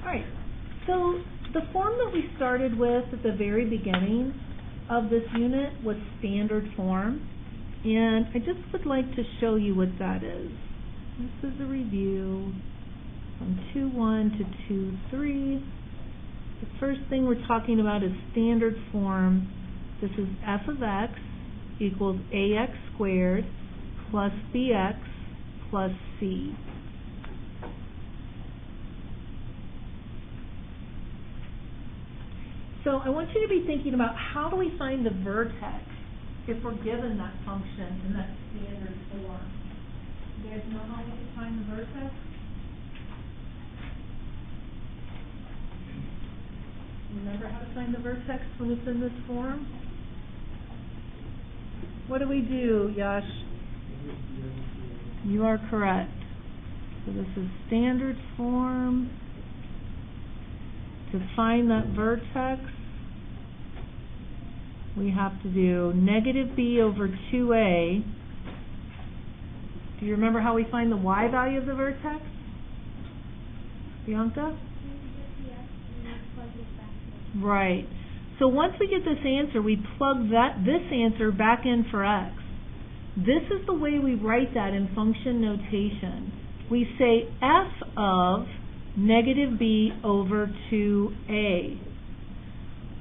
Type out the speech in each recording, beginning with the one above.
Alright, so the form that we started with at the very beginning of this unit was standard form, and I just would like to show you what that is. This is a review from 2.1 to 2.3. The first thing we're talking about is standard form. This is f of x equals ax squared plus bx plus c. So I want you to be thinking about, how do we find the vertex if we're given that function in that standard form? You guys know how we can find the vertex? Remember how to find the vertex when it's in this form? What do we do, Yash? You are correct. So this is standard form. To find that vertex, we have to do negative b over 2a. Do you remember how we find the y value of the vertex? Bianca? Right. So once we get this answer, we plug this answer back in for x. This is the way we write that in function notation. We say f of negative b over 2a.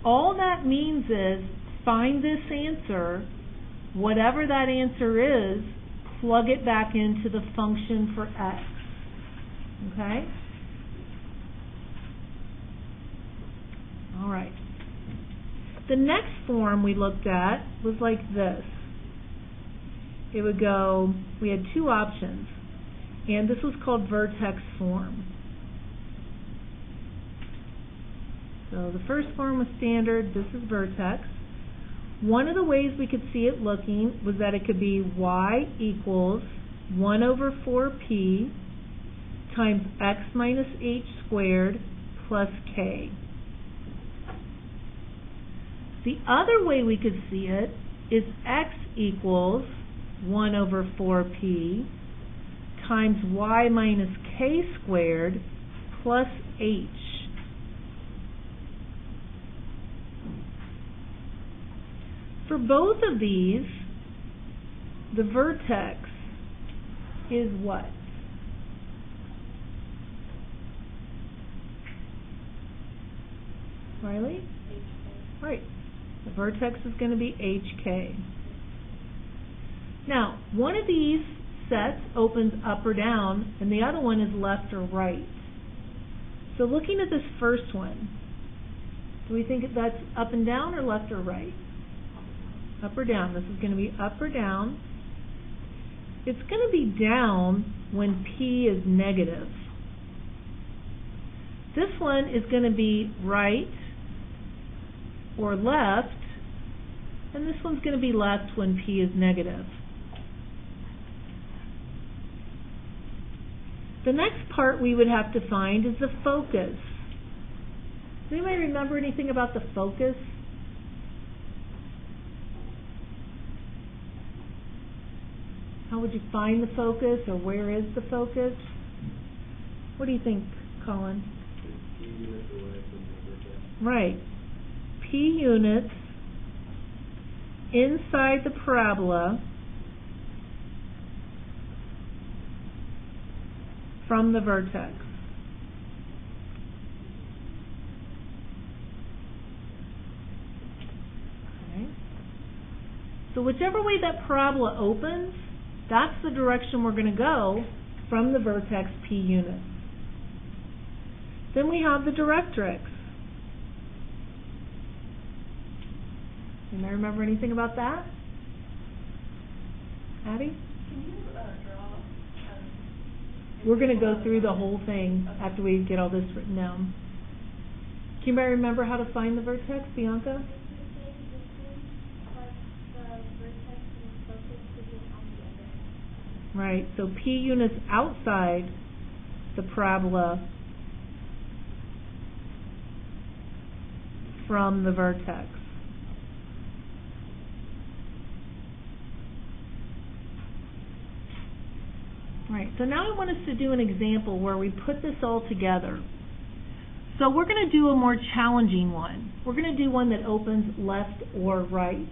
All that means is find this answer, whatever that answer is, plug it back into the function for x. Okay? All right. The next form we looked at was like this. It would go, we had two options, and this was called vertex form. So the first form was standard, this is vertex. One of the ways we could see it looking was that it could be y equals 1 over 4p times x minus h squared plus k. The other way we could see it is x equals 1 over 4p times y minus k squared plus h. For both of these, the vertex is what? Riley? HK. Right. The vertex is going to be HK. Now, one of these sets opens up or down, and the other one is left or right. So looking at this first one, do we think that's up and down or left or right? Up or down. This is going to be up or down. It's going to be down when p is negative. This one is going to be right or left, and this one's going to be left when p is negative. The next part we would have to find is the focus. Does anybody remember anything about the focus? How would you find the focus, or where is the focus? What do you think, Colin? Right. P units inside the parabola from the vertex. Okay. So whichever way that parabola opens, that's the direction we're going to go from the vertex P units. Then we have the directrix. Anybody remember anything about that? Addie? Can you draw? We're going to go through the whole thing after we get all this written down. Can anybody remember how to find the vertex, Bianca? Right, so P units outside the parabola from the vertex. Right, so now I want us to do an example where we put this all together. So we're going to do a more challenging one. We're going to do one that opens left or right.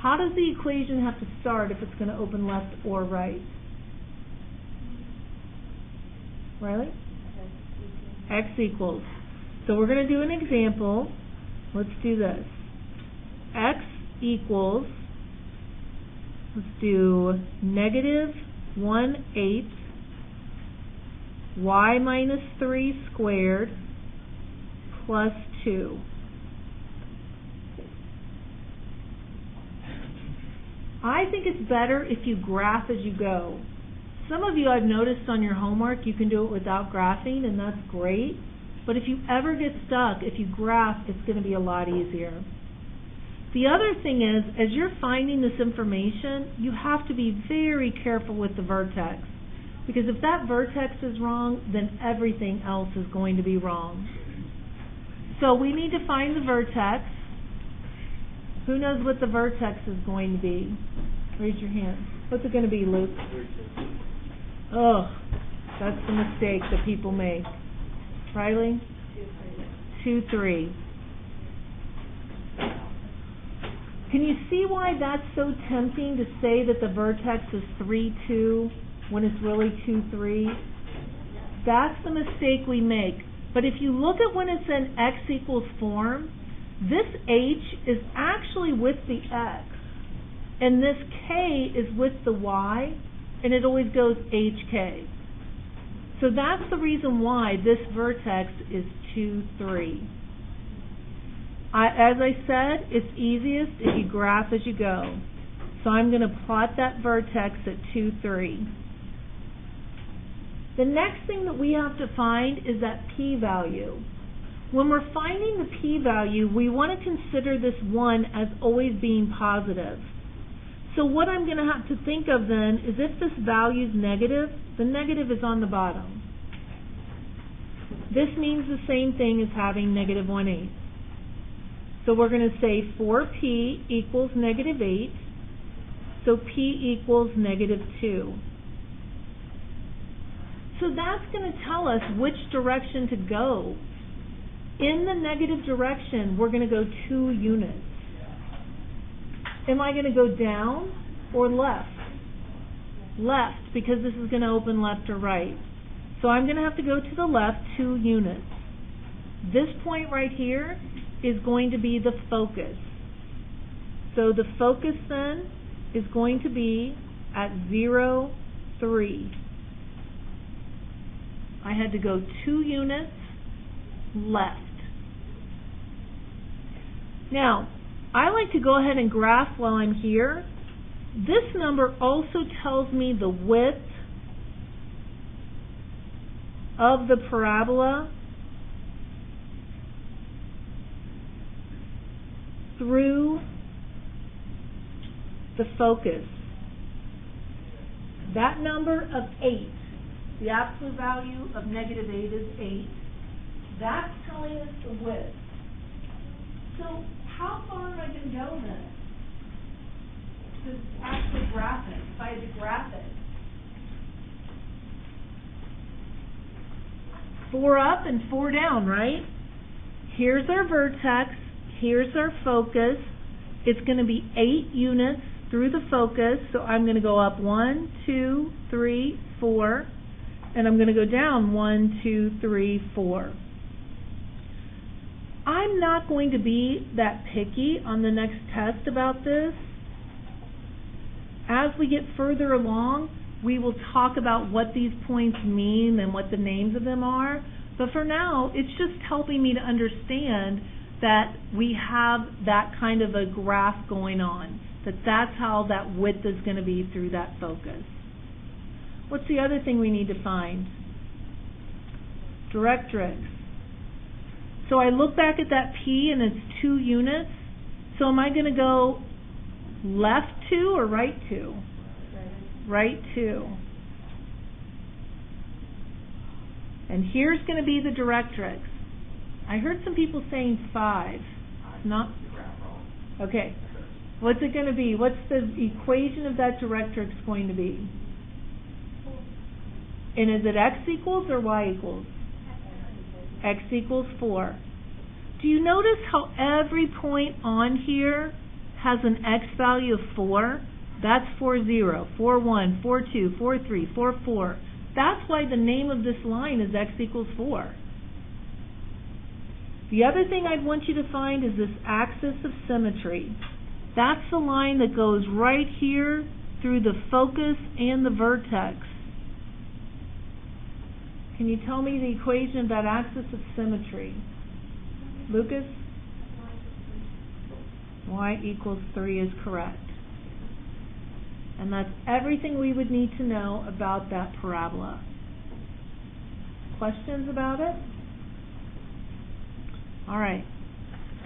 How does the equation have to start if it's going to open left or right? Riley? X equals. So we're going to do an example. Let's do this. X equals, let's do negative 1/8 y minus 3 squared plus 2. I think it's better if you graph as you go. Some of you, I've noticed on your homework, you can do it without graphing, and that's great. But if you ever get stuck, if you graph, it's going to be a lot easier. The other thing is, as you're finding this information, you have to be very careful with the vertex. Because if that vertex is wrong, then everything else is going to be wrong. So we need to find the vertex. Who knows what the vertex is going to be? Raise your hand. What's it going to be, Luke? Oh, that's the mistake that people make. Riley? 2, 3. Can you see why that's so tempting to say that the vertex is 3, 2 when it's really 2, 3? That's the mistake we make. But if you look at when it's in X equals form, this H is actually with the X, and this K is with the Y, and it always goes HK. So that's the reason why this vertex is 2, 3. As I said, it's easiest if you graph as you go. So I'm going to plot that vertex at 2, 3. The next thing that we have to find is that p-value. When we're finding the p-value, we want to consider this 1 as always being positive. So what I'm going to have to think of then is if this value is negative, the negative is on the bottom. This means the same thing as having negative 1/8. So we're going to say 4p equals negative 8, so p equals negative 2. So that's going to tell us which direction to go. In the negative direction, we're going to go 2 units. Am I going to go down or left? Left, because this is going to open left or right. So I'm going to have to go to the left 2 units. This point right here is going to be the focus. So the focus then is going to be at 0, 3. I had to go 2 units left. Now, I like to go ahead and graph while I'm here. This number also tells me the width of the parabola through the focus. That number of 8, the absolute value of negative 8 is 8. That's telling us the width. So how far am I going to go then to actually graph it, if I had to graph it? 4 up and 4 down, right? Here's our vertex. Here's our focus. It's going to be 8 units through the focus. So I'm going to go up 1, 2, 3, 4. And I'm going to go down 1, 2, 3, 4. I'm not going to be that picky on the next test about this. As we get further along, we will talk about what these points mean and what the names of them are. But for now, it's just helping me to understand that we have that kind of a graph going on, that's how that width is going to be through that focus. What's the other thing we need to find? Directrix. So I look back at that P and it's 2 units. So am I going to go left 2 or right 2? Right 2. And here's going to be the directrix. I heard some people saying 5. Not? Okay. What's it going to be? What's the equation of that directrix going to be? And is it x equals or y equals? x equals 4. Do you notice how every point on here has an x value of 4? That's 4, 0, 4, 1, 4, 2, 4, 3, 4, 4. That's why the name of this line is x equals 4. The other thing I'd want you to find is this axis of symmetry. That's the line that goes right here through the focus and the vertex. Can you tell me the equation of that axis of symmetry? Lucas? Y equals 3 is correct. And that's everything we would need to know about that parabola. Questions about it? All right.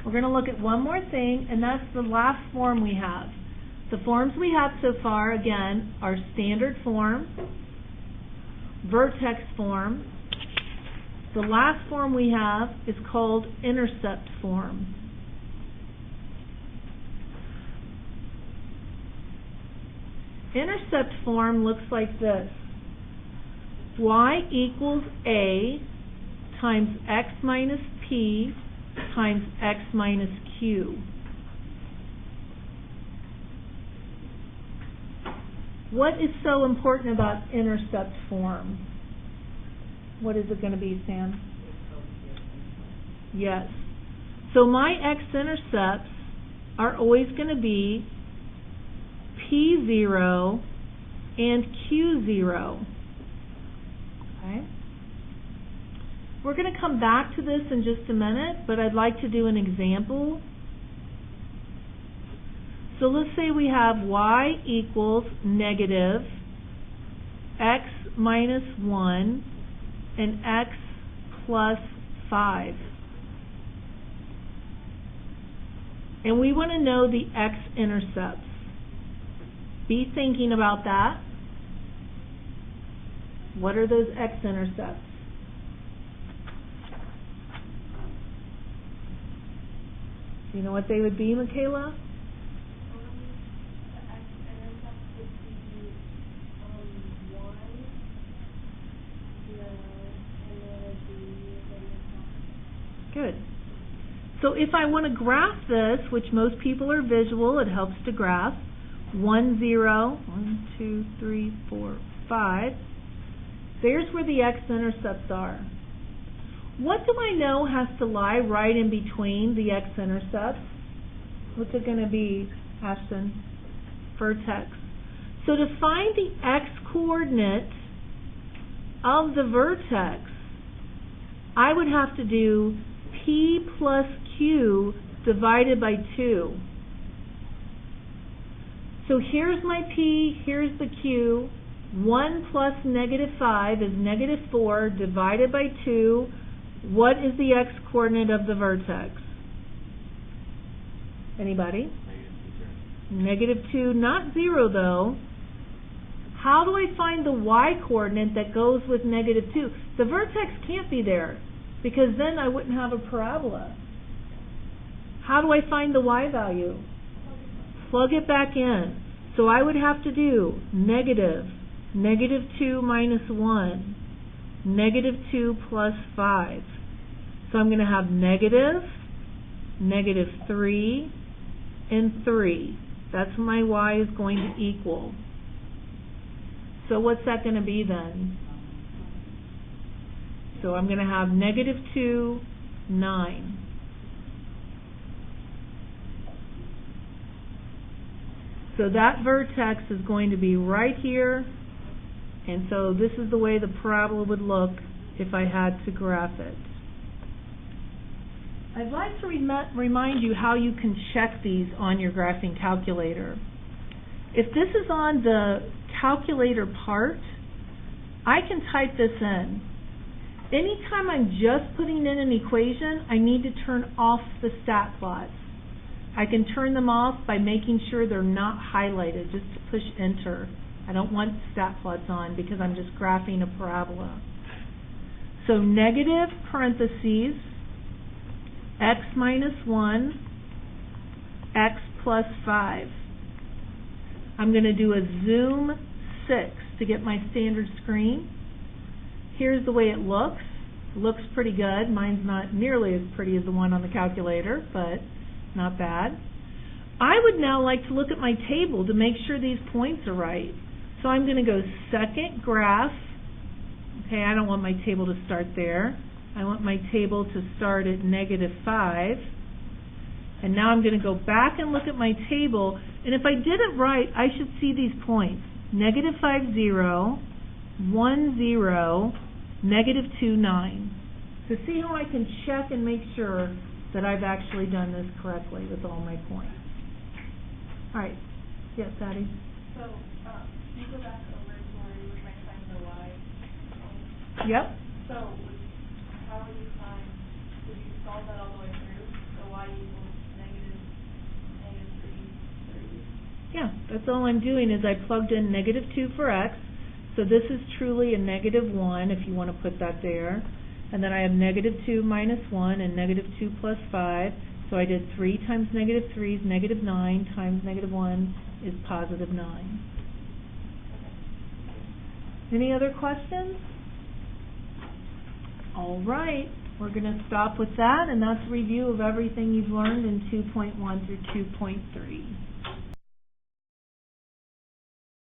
We're going to look at one more thing, and that's the last form we have. The forms we have so far, again, are standard form, vertex form. The last form we have is called intercept form. Intercept form looks like this. Y equals A times x minus P times x minus Q. What is so important about intercept form? What is it going to be, Sam? Yes. So my x-intercepts are always going to be P0 and Q0. Okay? We're going to come back to this in just a minute, but I'd like to do an example. So let's say we have y equals negative x minus 1 and x plus 5. And we want to know the x-intercepts. Be thinking about that. What are those x-intercepts? Do you know what they would be, Michaela? The x-intercept would be 1, 0, and then it would be the top. Good. So if I want to graph this, which most people are visual, it helps to graph. 1, 0, 1, 2, 3, 4, 5. There's where the x-intercepts are. What do I know has to lie right in between the x-intercepts? What's it going to be, Ashton? Vertex. So to find the x-coordinate of the vertex, I would have to do P plus Q divided by 2. So here's my P, here's the Q. 1 plus negative 5 is negative 4 divided by 2. What is the x-coordinate of the vertex? Anybody? Negative 2, not 0 though. How do I find the y-coordinate that goes with negative 2? The vertex can't be there because then I wouldn't have a parabola. How do I find the y value? Plug it back in. So I would have to do negative 2 minus 1, negative 2 plus 5. So I'm going to have negative 3, and 3. That's what my y is going to equal. So what's that going to be then? So I'm going to have negative 2, 9. So that vertex is going to be right here, and so this is the way the parabola would look if I had to graph it. I'd like to remind you how you can check these on your graphing calculator. If this is on the calculator part, I can type this in. Anytime I'm just putting in an equation, I need to turn off the stat plots. I can turn them off by making sure they're not highlighted, just to push enter. I don't want stat plots on because I'm just graphing a parabola. So negative parentheses, x minus 1, x plus 5. I'm going to do a zoom 6 to get my standard screen. Here's the way it looks. Looks pretty good. Mine's not nearly as pretty as the one on the calculator, but not bad. I would now like to look at my table to make sure these points are right. So I'm going to go second graph. Okay, I don't want my table to start there. I want my table to start at -5. And now I'm going to go back and look at my table. And if I did it right, I should see these points. -5, 0, 1, 0, -2, 9. So see how I can check and make sure that I've actually done this correctly with all my points. All right. Yes, Addie? So, can you go back over to where you were trying to find the y? Yep. So, how would you find, would you solve that all the way through? So y equals negative 3, 30? Yeah, that's all I'm doing is I plugged in -2 for x. So this is truly a -1 if you want to put that there. And then I have -2 minus 1 and -2 plus 5. So I did 3 times -3 is -9 times -1 is +9. Any other questions? All right, we're going to stop with that, and that's a review of everything you've learned in 2.1 through 2.3.